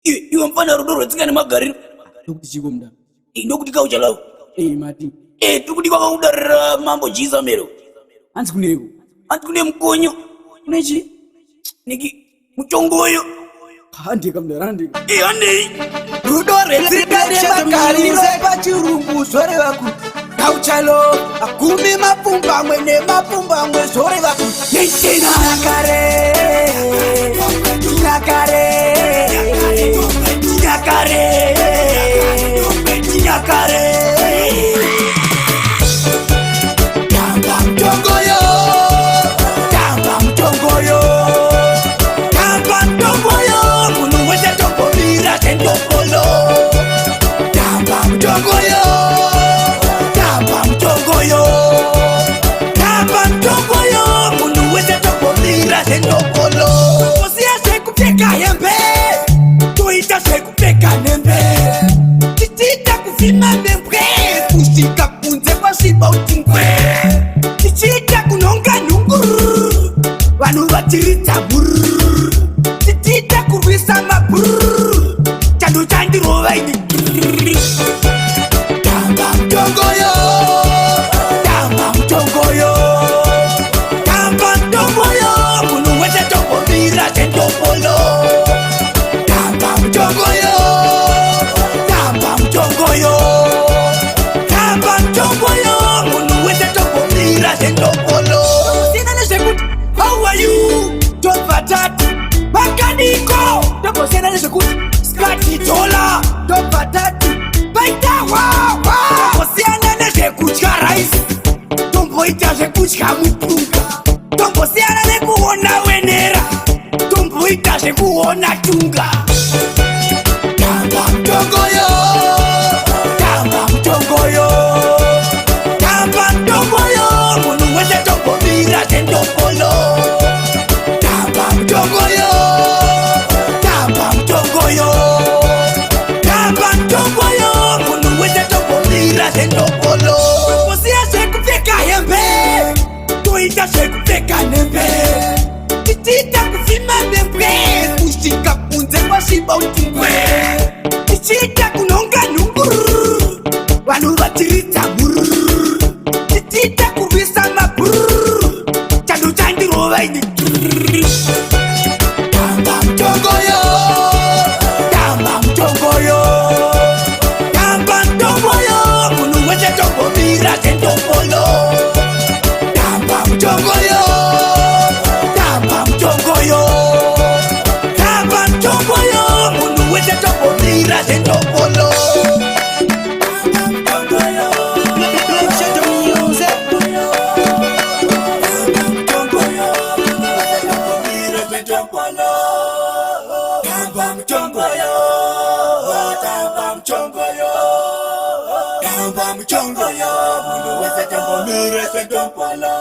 Iwe mfana rudo rwetsikane magariro. Ndokuti chiko mda. Ndokuti kauchalawo. Mati. Tikuti kwakaudarira mambo jisa mero. Hanzi kuneko. Hanzi kune mukonyo. Kunechi. Niki muchongoyo. Handika mda handika. Handei. Rudo rwetsikane magariro pachirungu zvore vaku. Kauchalo akumi mapumba mwene mapumba mwe zvore vaku. Nyakare. Tamba Muchongoyo. Tamba Muchongoyo. Tamba Muchongoyo. Munhu wese tombomira sendopolo. Tamba Muchongoyo. Tamba Muchongoyo. Tamba Muchongoyo. Munhu wese tombomira sendopolo. Kusiya sekupfeka hembe. Toita sekupfeka nembe. Tichita kuvhima membwe. Kusvika kunze kwasviba utingwe. Tichita kunonga nhunguru. Vanhu vachiridza bhuru. Tichita kurwisa mabhuru. Chando chandirova ini. Tamba Muchongoyo. Tamba Muchongoyo. Tamba Muchongoyo. Munhu wese tombomira sendopolo. Tamba Muchongoyo. Tamba Muchongoyo. Tamba Muchongoyo. Munhu wese tombomira sendopolo. Sina nezvekuti how are you? Tobva tati vakadiko. Tombosiyana nezvekuti skati dola. Tobva tati vaita wawa. Tombosiyana nezvekudya raisi. Tomboita zvekudya mupunga. Tombosiyana nekuona wenera. Tomboita zvekuona tunga. Tamba Muchongoyo. Tamba Muchongoyo. Tamba Muchongoyo. Munhu wese tombomira sendopolo. Tamba Muchongoyo. Tamba Muchongoyo. Tamba Muchongoyo. Munhu wese tombomira sendopolo. Kusiya sekupfeka hembe. Toita sekupfeka nembe. Tichita kuvhima membwe. Kusvika kunze kwasviba utingwe. Tichita kunonga nhunguru. Vanhu vachiridza bhuru. Tichita kurwisa mabhuru. Chando chandirova ini. Tamba Muchongoyo. Tamba Muchongoyo. Tamba Muchongoyo. Munhu wese tombomira sendopolo. Tamba Muchongoyo. Tamba Muchongoyo. Tamba Muchongoyo. Munhu wese tombomira sendopolo. Tamba Muchongoyo. Tamba Muchongoyo. Tamba Muchongoyo. Munhu wese tombomira sendopolo.